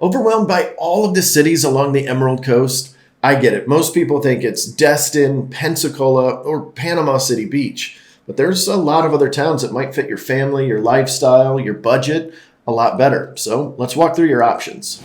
Overwhelmed by all of the cities along the Emerald Coast? I get it. Most people think it's Destin, Pensacola, or Panama City Beach. But there's a lot of other towns that might fit your family, your lifestyle, your budget a lot better. So let's walk through your options.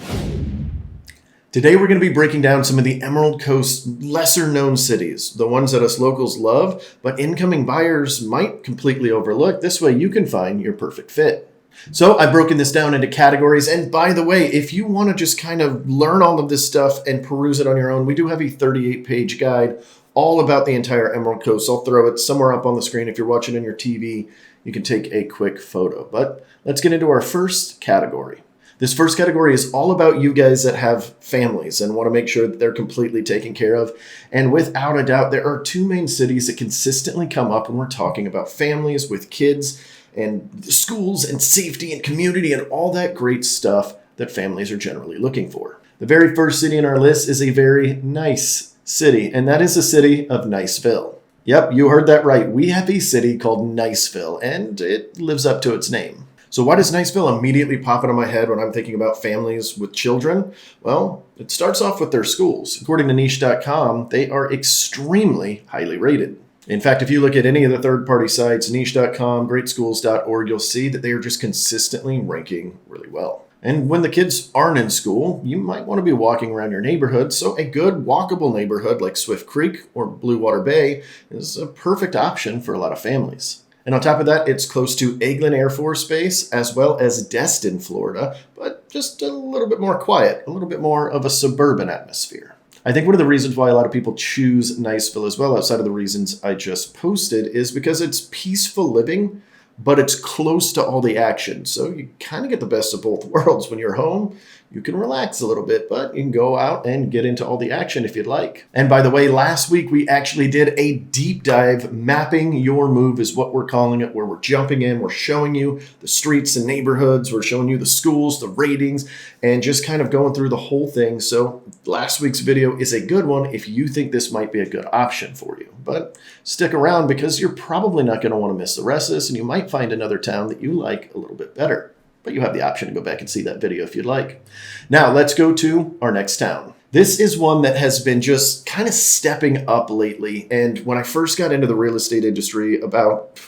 Today we're going to be breaking down some of the Emerald Coast lesser known cities, the ones that us locals love, but incoming buyers might completely overlook. This way you can find your perfect fit. So I've broken this down into categories. And by the way, if you want to just kind of learn all of this stuff and peruse it on your own, we do have a 38-page guide all about the entire Emerald Coast. I'll throw it somewhere up on the screen. If you're watching on your TV, you can take a quick photo. But let's get into our first category. This first category is all about you guys that have families and want to make sure that they're completely taken care of. And without a doubt, there are two main cities that consistently come up when we're talking about families with kids and schools and safety and community and all that great stuff that families are generally looking for. The very first city in our list is a very nice city, and that is the city of Niceville. Yep, you heard that right. We have a city called Niceville, and it lives up to its name. So why does Niceville immediately pop into my head when I'm thinking about families with children? Well, it starts off with their schools. According to niche.com, they are extremely highly rated. In fact, if you look at any of the third-party sites, niche.com, greatschools.org, you'll see that they are just consistently ranking really well. And when the kids aren't in school, you might want to be walking around your neighborhood, so a good walkable neighborhood like Swift Creek or Blue Water Bay is a perfect option for a lot of families. And on top of that, it's close to Eglin Air Force Base as well as Destin, Florida, but just a little bit more quiet, a little bit more of a suburban atmosphere. I think one of the reasons why a lot of people choose Niceville as well, outside of the reasons I just posted, is because it's peaceful living, but it's close to all the action. So you kind of get the best of both worlds. When you're home, you can relax a little bit, but you can go out and get into all the action if you'd like. And by the way, last week we actually did a deep dive. Mapping your move is what we're calling it, where we're jumping in, we're showing you the streets and neighborhoods, we're showing you the schools, the ratings, and just kind of going through the whole thing. So last week's video is a good one if you think this might be a good option for you. But stick around because you're probably not going to want to miss the rest of this, and you might find another town that you like a little bit better. But you have the option to go back and see that video if you'd like. Now, let's go to our next town. This is one that has been just kind of stepping up lately. And when I first got into the real estate industry about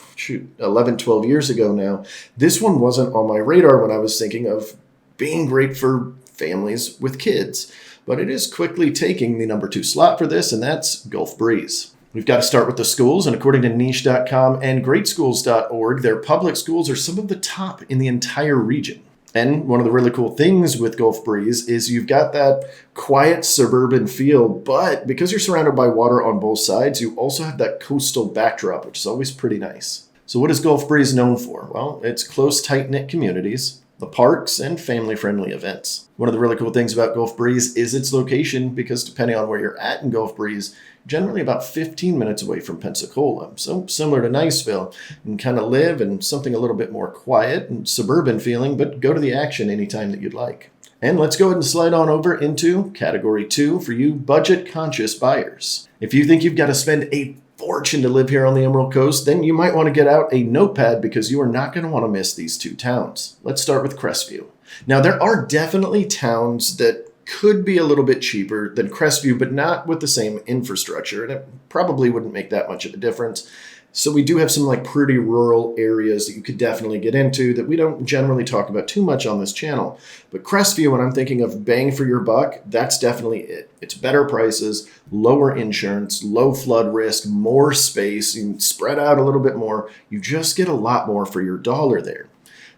11, 12 years ago now, this one wasn't on my radar when I was thinking of being great for families with kids. But it is quickly taking the number 2 slot for this, and that's Gulf Breeze. We've got to start with the schools, and according to niche.com and greatschools.org, their public schools are some of the top in the entire region. And one of the really cool things with Gulf Breeze is you've got that quiet suburban feel, but because you're surrounded by water on both sides, you also have that coastal backdrop, which is always pretty nice. So what is Gulf Breeze known for? Well, it's close, tight-knit communities, the parks, and family-friendly events. One of the really cool things about Gulf Breeze is its location, because depending on where you're at in Gulf Breeze, generally about 15 minutes away from Pensacola. So similar to Niceville, you can kind of live in something a little bit more quiet and suburban feeling, but go to the action anytime that you'd like. And let's go ahead and slide on over into category 2 for you budget-conscious buyers. If you think you've got to spend a fortune to live here on the Emerald Coast, then you might want to get out a notepad because you are not going to want to miss these 2 towns. Let's start with Crestview. Now, there are definitely towns that could be a little bit cheaper than Crestview, but not with the same infrastructure, and it probably wouldn't make that much of a difference. So we do have some like pretty rural areas that you could definitely get into that we don't generally talk about too much on this channel. But Crestview, when I'm thinking of bang for your buck, that's definitely it. It's better prices, lower insurance, low flood risk, more space, you can spread out a little bit more. You just get a lot more for your dollar there.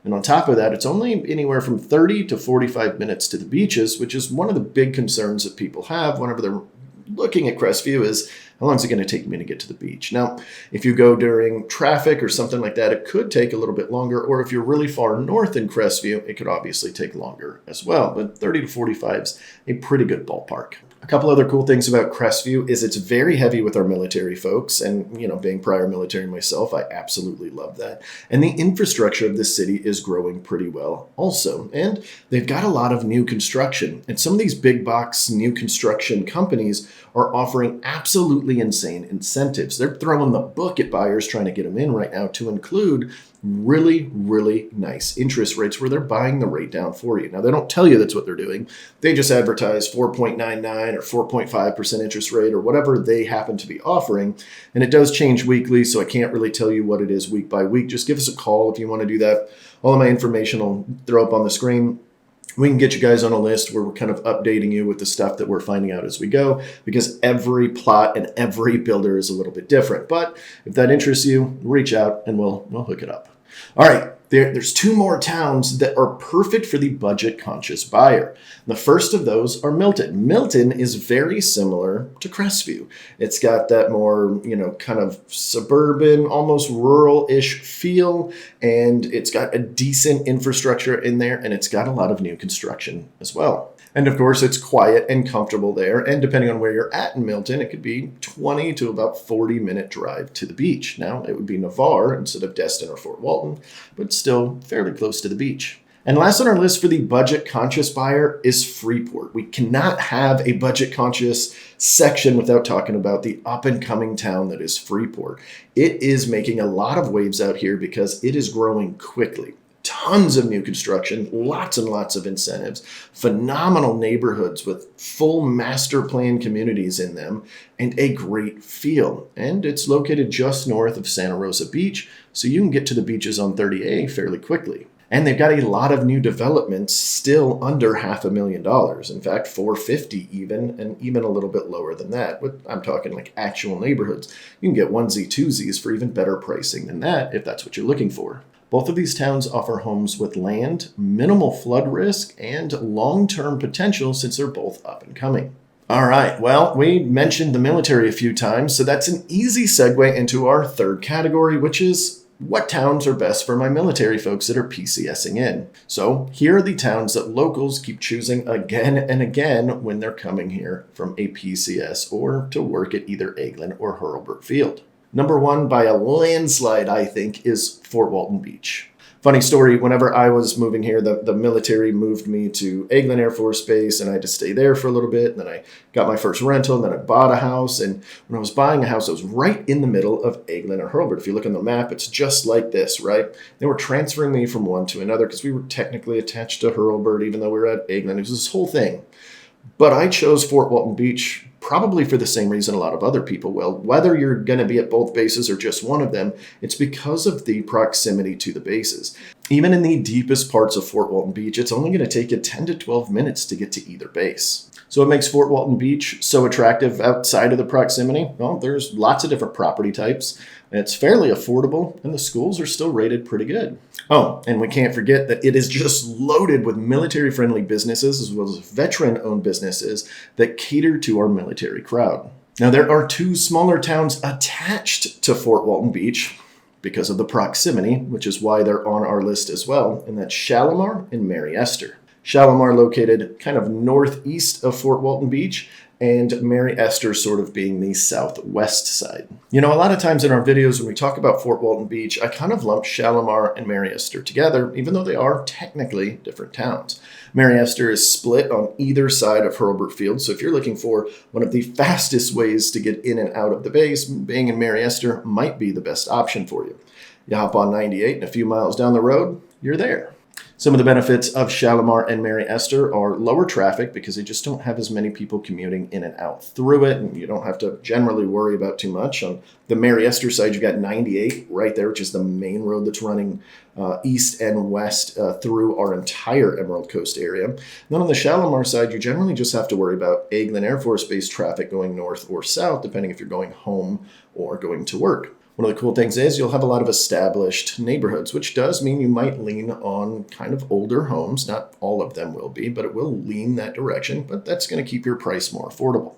And on top of that, it's only anywhere from 30 to 45 minutes to the beaches, which is one of the big concerns that people have whenever they're looking at Crestview is, how long is it going to take me to get to the beach? Now, if you go during traffic or something like that, it could take a little bit longer. Or if you're really far north in Crestview, it could obviously take longer as well. But 30 to 45 is a pretty good ballpark. A couple other cool things about Crestview is it's very heavy with our military folks. And, being prior military myself, I absolutely love that. And the infrastructure of this city is growing pretty well also. And they've got a lot of new construction. And some of these big box new construction companies are offering absolutely insane incentives. They're throwing the book at buyers trying to get them in right now, to include really, really nice interest rates where they're buying the rate down for you. Now, they don't tell you that's what they're doing. They just advertise 4.99 or 4.5% interest rate or whatever they happen to be offering. And it does change weekly, so I can't really tell you what it is week by week. Just give us a call if you want to do that. All of my information will throw up on the screen. We can get you guys on a list where we're kind of updating you with the stuff that we're finding out as we go, because every plot and every builder is a little bit different. But if that interests you, reach out and we'll hook it up. All right, there's two more towns that are perfect for the budget-conscious buyer. The first of those are Milton. Milton is very similar to Crestview. It's got that more, kind of suburban, almost rural-ish feel, and it's got a decent infrastructure in there, and it's got a lot of new construction as well. And of course, it's quiet and comfortable there. And depending on where you're at in Milton, it could be 20 to about 40-minute drive to the beach. Now, it would be Navarre instead of Destin or Fort Walton, but still fairly close to the beach. And last on our list for the budget-conscious buyer is Freeport. We cannot have a budget-conscious section without talking about the up-and-coming town that is Freeport. It is making a lot of waves out here because it is growing quickly. Tons of new construction, lots and lots of incentives, phenomenal neighborhoods with full master plan communities in them, and a great feel. And it's located just north of Rosa Beach, so you can get to the beaches on 30A fairly quickly. And they've got a lot of new developments still under $500,000. In fact, $450 even, and even a little bit lower than that. But I'm talking like actual neighborhoods. You can get onesie, twosies for even better pricing than that if that's what you're looking for. Both of these towns offer homes with land, minimal flood risk, and long-term potential since they're both up and coming. All right, well, we mentioned the military a few times, so that's an easy segue into our third category, which is what towns are best for my military folks that are PCSing in. So here are the towns that locals keep choosing again and again when they're coming here from a PCS or to work at either Eglin or Hurlburt Field. Number one, by a landslide, I think, is Fort Walton Beach. Funny story, whenever I was moving here, the military moved me to Eglin Air Force Base, and I had to stay there for a little bit. And then I got my first rental, and then I bought a house. And when I was buying a house, it was right in the middle of Eglin or Hurlburt. If you look on the map, it's just like this, right? They were transferring me from one to another because we were technically attached to Hurlburt, even though we were at Eglin. It was this whole thing. But I chose Fort Walton Beach probably for the same reason a lot of other people will. Whether you're going to be at both bases or just one of them, it's because of the proximity to the bases. Even in the deepest parts of Fort Walton Beach, it's only going to take you 10 to 12 minutes to get to either base. So what makes Fort Walton Beach so attractive outside of the proximity? Well, there's lots of different property types. It's fairly affordable, and the schools are still rated pretty good. Oh, and we can't forget that it is just loaded with military-friendly businesses as well as veteran-owned businesses that cater to our military crowd. Now, there are two smaller towns attached to Fort Walton Beach because of the proximity, which is why they're on our list as well, and that's Shalimar and Mary Esther. Shalimar located kind of northeast of Fort Walton Beach, and Mary Esther sort of being the southwest side. A lot of times in our videos when we talk about Fort Walton Beach, I kind of lump Shalimar and Mary Esther together, even though they are technically different towns. Mary Esther is split on either side of Hurlburt Field, so if you're looking for one of the fastest ways to get in and out of the base, being in Mary Esther might be the best option for you. You hop on 98 and a few miles down the road, you're there. Some of the benefits of Shalimar and Mary Esther are lower traffic because they just don't have as many people commuting in and out through it, and you don't have to generally worry about too much. On the Mary Esther side, you've got 98 right there, which is the main road that's running east and west through our entire Emerald Coast area. And then on the Shalimar side, you generally just have to worry about Eglin Air Force Base traffic going north or south, depending if you're going home or going to work. One of the cool things is you'll have a lot of established neighborhoods, which does mean you might lean on kind of older homes. Not all of them will be, but it will lean that direction. But that's going to keep your price more affordable.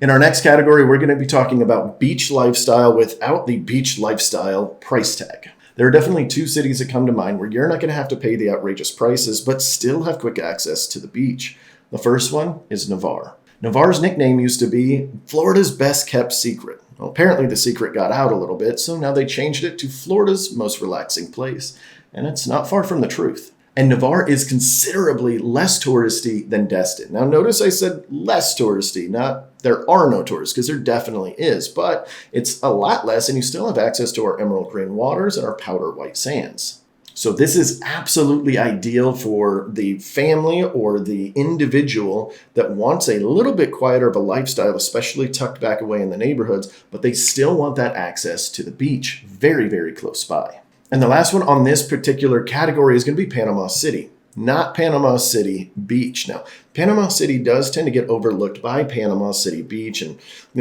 In our next category, we're going to be talking about beach lifestyle without the beach lifestyle price tag. There are definitely two cities that come to mind where you're not going to have to pay the outrageous prices, but still have quick access to the beach. The first one is Navarre. Navarre's nickname used to be Florida's best kept secret. Well, apparently the secret got out a little bit, so now they changed it to Florida's most relaxing place. And it's not far from the truth. And Navarre is considerably less touristy than Destin. Now, notice I said less touristy, not there are no tourists, because there definitely is, but it's a lot less, and you still have access to our emerald green waters and our powder white sands. So this is absolutely ideal for the family or the individual that wants a little bit quieter of a lifestyle, especially tucked back away in the neighborhoods, but they still want that access to the beach very, very close by. And the last one on this particular category is going to be Panama City, not Panama City Beach. Now, Panama City does tend to get overlooked by Panama City Beach and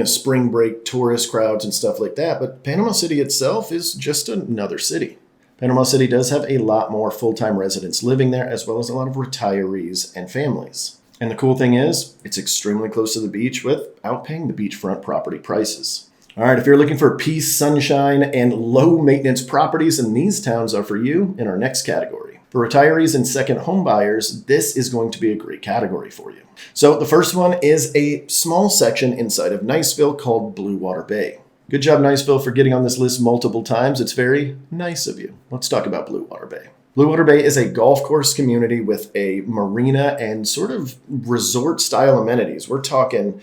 spring break tourist crowds and stuff like that, but Panama City itself is just another city. Panama City does have a lot more full-time residents living there, as well as a lot of retirees and families. And the cool thing is, it's extremely close to the beach without paying the beachfront property prices. All right, if you're looking for peace, sunshine, and low-maintenance properties, then these towns are for you in our next category. For retirees and second home buyers, this is going to be a great category for you. So the first one is a small section inside of Niceville called Blue Water Bay. Good job, Niceville, for getting on this list multiple times. It's very nice of you. Let's talk about Blue Water Bay. Blue Water Bay is a golf course community with a marina and sort of resort-style amenities. We're talking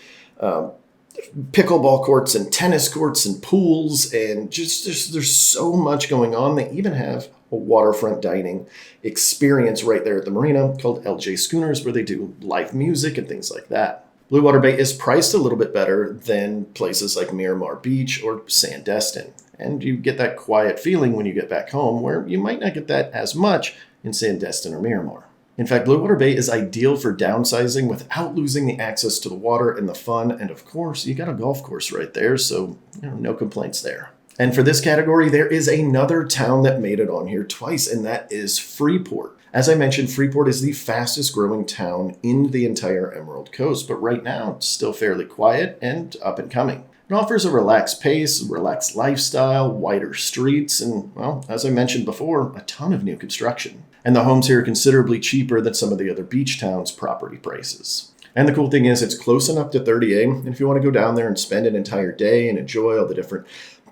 pickleball courts and tennis courts and pools, and just there's so much going on. They even have a waterfront dining experience right there at the marina called LJ Schooners, where they do live music and things like that. Blue Water Bay is priced a little bit better than places like Miramar Beach or Destin, and you get that quiet feeling when you get back home, where you might not get that as much in Destin or Miramar. In fact, Blue Water Bay is ideal for downsizing without losing the access to the water and the fun. And of course, you got a golf course right there, so no complaints there. And for this category, there is another town that made it on here twice, and that is Freeport. As I mentioned, Freeport is the fastest growing town in the entire Emerald Coast, but right now it's still fairly quiet and up and coming. It offers a relaxed pace, relaxed lifestyle, wider streets, and, well, as I mentioned before, a ton of new construction. And the homes here are considerably cheaper than some of the other beach towns' property prices. And the cool thing is it's close enough to 30A, and if you want to go down there and spend an entire day and enjoy all the different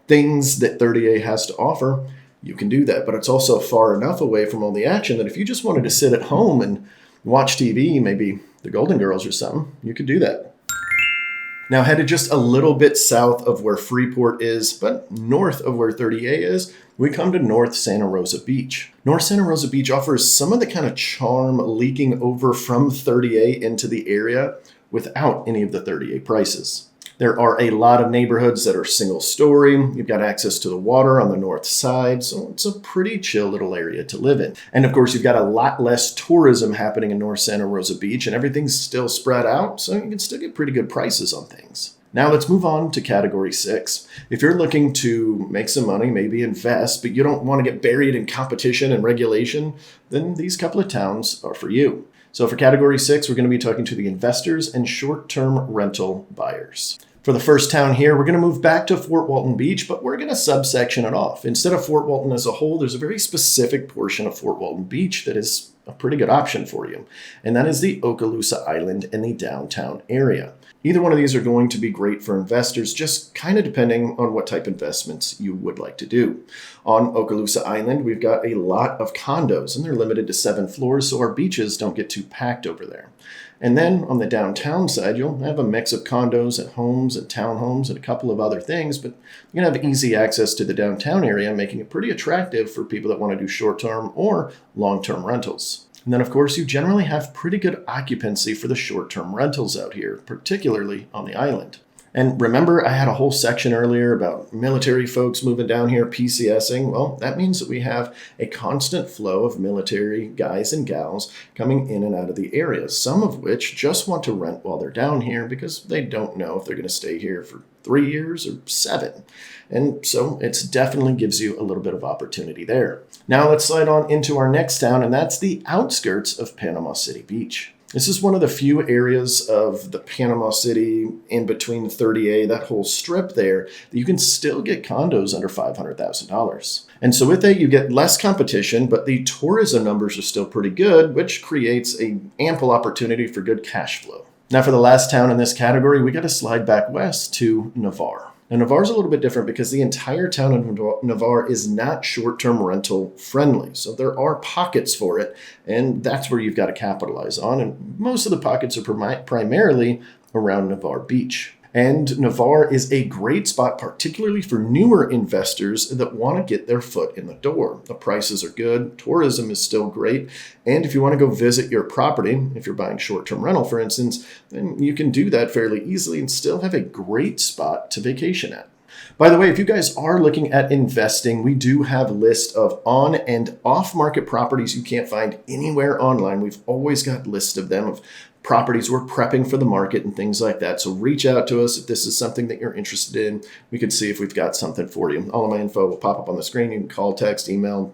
things that 30A has to offer, you can do that. But it's also far enough away from all the action that if you just wanted to sit at home and watch TV, maybe the Golden Girls or something, you could do that. Now, headed just a little bit south of where Freeport is, but north of where 30A is, we come to North Santa Rosa Beach. North Santa Rosa Beach offers some of the kind of charm leaking over from 30A into the area without any of the 30A prices. There are a lot of neighborhoods that are single story. You've got access to the water on the north side, so it's a pretty chill little area to live in. And of course, you've got a lot less tourism happening in North Santa Rosa Beach, and everything's still spread out, so you can still get pretty good prices on things. Now let's move on to category 6. If you're looking to make some money, maybe invest, but you don't want to get buried in competition and regulation, then these couple of towns are for you. So for category 6, we're going to be talking to the investors and short-term rental buyers. For the first town here, we're going to move back to Fort Walton Beach, but we're going to subsection it off. Instead of Fort Walton as a whole, there's a very specific portion of Fort Walton Beach that is a pretty good option for you, and that is the Okaloosa Island in the downtown area. Either one of these are going to be great for investors, just kind of depending on what type of investments you would like to do. On Okaloosa Island, we've got a lot of condos, and they're limited to 7 floors, so our beaches don't get too packed over there. And then on the downtown side, you'll have a mix of condos and homes and townhomes and a couple of other things, but you're going to have easy access to the downtown area, making it pretty attractive for people that want to do short-term or long-term rentals. And then, of course, you generally have pretty good occupancy for the short-term rentals out here, particularly on the island. And remember, I had a whole section earlier about military folks moving down here, PCSing. Well, that means that we have a constant flow of military guys and gals coming in and out of the area, some of which just want to rent while they're down here because they don't know if they're going to stay here for 3 years or 7. And so it definitely gives you a little bit of opportunity there. Now let's slide on into our next town, and that's the outskirts of Panama City Beach. This is one of the few areas of the Panama City in between 30A, that whole strip there, that you can still get condos under $500,000. And so with that, you get less competition, but the tourism numbers are still pretty good, which creates an ample opportunity for good cash flow. Now for the last town in this category, we got to slide back west to Navarre. Now, Navarre's a little bit different because the entire town of Navarre is not short-term rental friendly. So there are pockets for it, and that's where you've got to capitalize on. And most of the pockets are primarily around Navarre Beach. And Navarre is a great spot, particularly for newer investors that want to get their foot in the door. The prices are good, tourism is still great, and if you want to go visit your property, if you're buying short-term rental, for instance, then you can do that fairly easily and still have a great spot to vacation at. By the way, if you guys are looking at investing, we do have a list of on and off market properties you can't find anywhere online. We've always got lists of them, of properties we're prepping for the market and things like that. So reach out to us if this is something that you're interested in. We can see if we've got something for you. All of my info will pop up on the screen. You can call, text, email,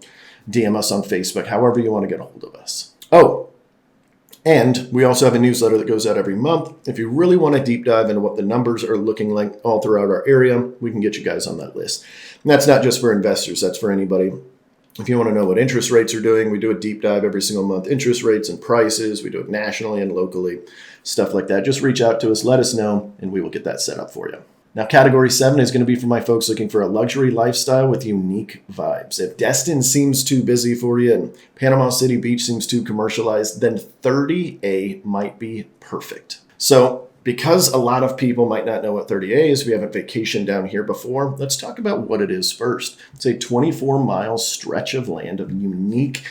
DM us on Facebook, however you want to get a hold of us. Oh, and we also have a newsletter that goes out every month. If you really want to deep dive into what the numbers are looking like all throughout our area, we can get you guys on that list. And that's not just for investors, that's for anybody. If you want to know what interest rates are doing, we do a deep dive every single month. Interest rates and prices, we do it nationally and locally, stuff like that. Just reach out to us, let us know, and we will get that set up for you. Now, category 7 is going to be for my folks looking for a luxury lifestyle with unique vibes. If Destin seems too busy for you and Panama City Beach seems too commercialized, then 30A might be perfect. So, because a lot of people might not know what 30A is, we haven't vacationed down here before, let's talk about what it is first. It's a 24-mile stretch of land of unique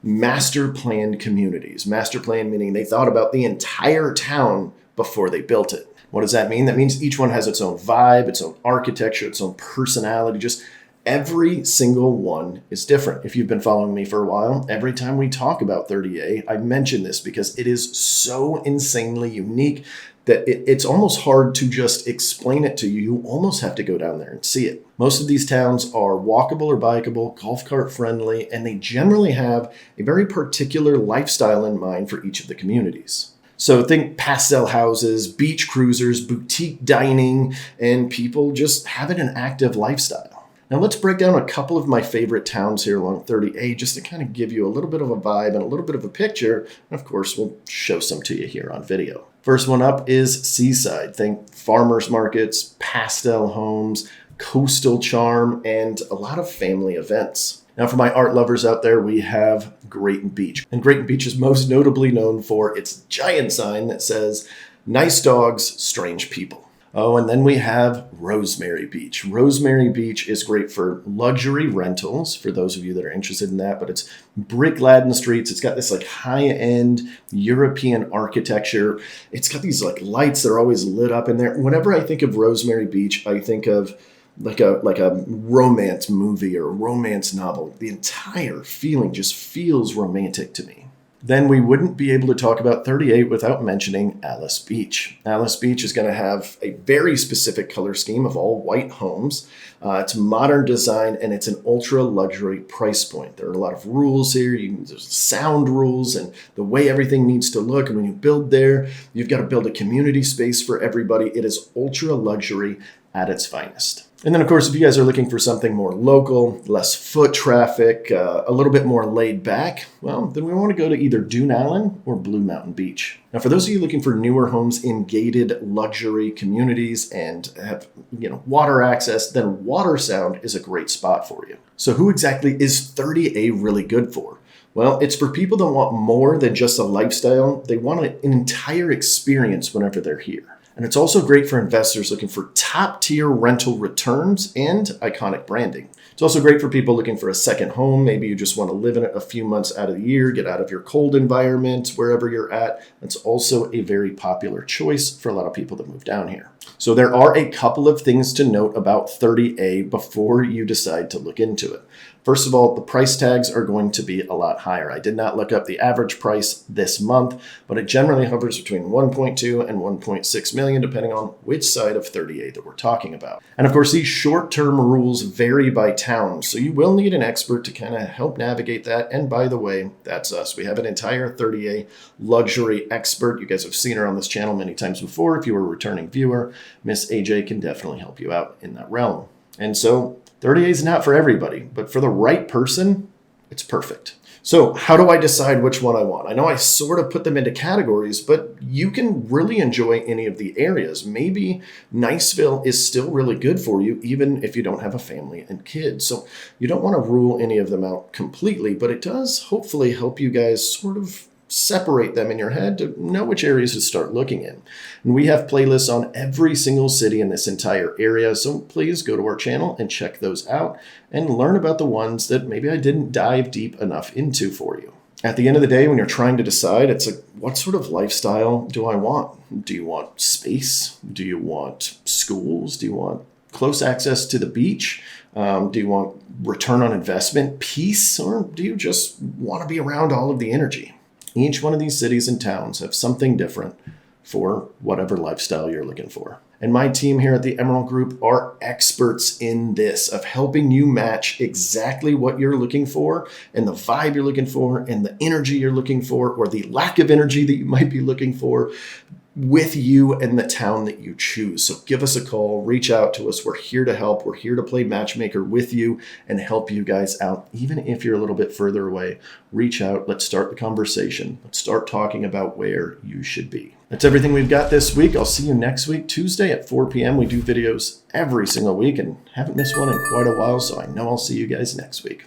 master planned communities. Master plan meaning they thought about the entire town before they built it. What does that mean? That means each one has its own vibe, its own architecture, its own personality. Just every single one is different. If you've been following me for a while, every time we talk about 30A, I mention this because it is so insanely unique that it's almost hard to just explain it to you. You almost have to go down there and see it. Most of these towns are walkable or bikeable, golf cart friendly, and they generally have a very particular lifestyle in mind for each of the communities. So think pastel houses, beach cruisers, boutique dining, and people just having an active lifestyle. Now let's break down a couple of my favorite towns here along 30A just to kind of give you a little bit of a vibe and a little bit of a picture. And of course, we'll show some to you here on video. First one up is Seaside. Think farmers markets, pastel homes, coastal charm, and a lot of family events. Now, for my art lovers out there, we have Grayton Beach. And Grayton Beach is most notably known for its giant sign that says, "Nice dogs, strange people." Oh, and then we have Rosemary Beach. Rosemary Beach is great for luxury rentals, for those of you that are interested in that, but it's brick-laden streets. It's got this like high-end European architecture. It's got these like lights that are always lit up in there. Whenever I think of Rosemary Beach, I think of like a romance movie or a romance novel. The entire feeling just feels romantic to me. Then we wouldn't be able to talk about 38 without mentioning Alice Beach. Alice Beach is going to have a very specific color scheme of all white homes. It's modern design and it's an ultra luxury price point. There are a lot of rules here. There's sound rules and the way everything needs to look. And when you build there, you've got to build a community space for everybody. It is ultra luxury at its finest. And then, of course, if you guys are looking for something more local, less foot traffic, a little bit more laid back, well, then we want to go to either Dune Island or Blue Mountain Beach. Now, for those of you looking for newer homes in gated luxury communities and have, water access, then Watersound is a great spot for you. So who exactly is 30A really good for? Well, it's for people that want more than just a lifestyle. They want an entire experience whenever they're here. And it's also great for investors looking for top-tier rental returns and iconic branding. It's also great for people looking for a second home. Maybe you just want to live in it a few months out of the year, get out of your cold environment, wherever you're at. It's also a very popular choice for a lot of people that move down here. So there are a couple of things to note about 30A before you decide to look into it. First of all, the price tags are going to be a lot higher. I did not look up the average price this month, but it generally hovers between 1.2 and 1.6 million, depending on which side of 30A that we're talking about. And of course, these short-term rules vary by town, so you will need an expert to kind of help navigate that. And by the way, that's us. We have an entire 30A luxury expert. You guys have seen her on this channel many times before. If you were a returning viewer, Miss AJ can definitely help you out in that realm. And so 30A is not for everybody, but for the right person, it's perfect. So how do I decide which one I want? I know I sort of put them into categories, but you can really enjoy any of the areas. Maybe Niceville is still really good for you, even if you don't have a family and kids. So you don't want to rule any of them out completely, but it does hopefully help you guys sort of separate them in your head to know which areas to start looking in. And we have playlists on every single city in this entire area, so please go to our channel and check those out and learn about the ones that maybe I didn't dive deep enough into for you. At the end of the day, when you're trying to decide, it's like, what sort of lifestyle do I want? Do you want space? Do you want schools? Do you want close access to the beach? Do you want return on investment, peace, or do you just want to be around all of the energy? Each one of these cities and towns have something different for whatever lifestyle you're looking for. And my team here at the Emerald Group are experts in this, of helping you match exactly what you're looking for and the vibe you're looking for and the energy you're looking for, or the lack of energy that you might be looking for, with you and the town that you choose. So give us a call, reach out to us. We're here to help. We're here to play matchmaker with you and help you guys out. Even if you're a little bit further away, reach out. Let's start the conversation. Let's start talking about where you should be. That's everything we've got this week. I'll see you next week, Tuesday at 4 p.m. We do videos every single week and haven't missed one in quite a while, so I know I'll see you guys next week.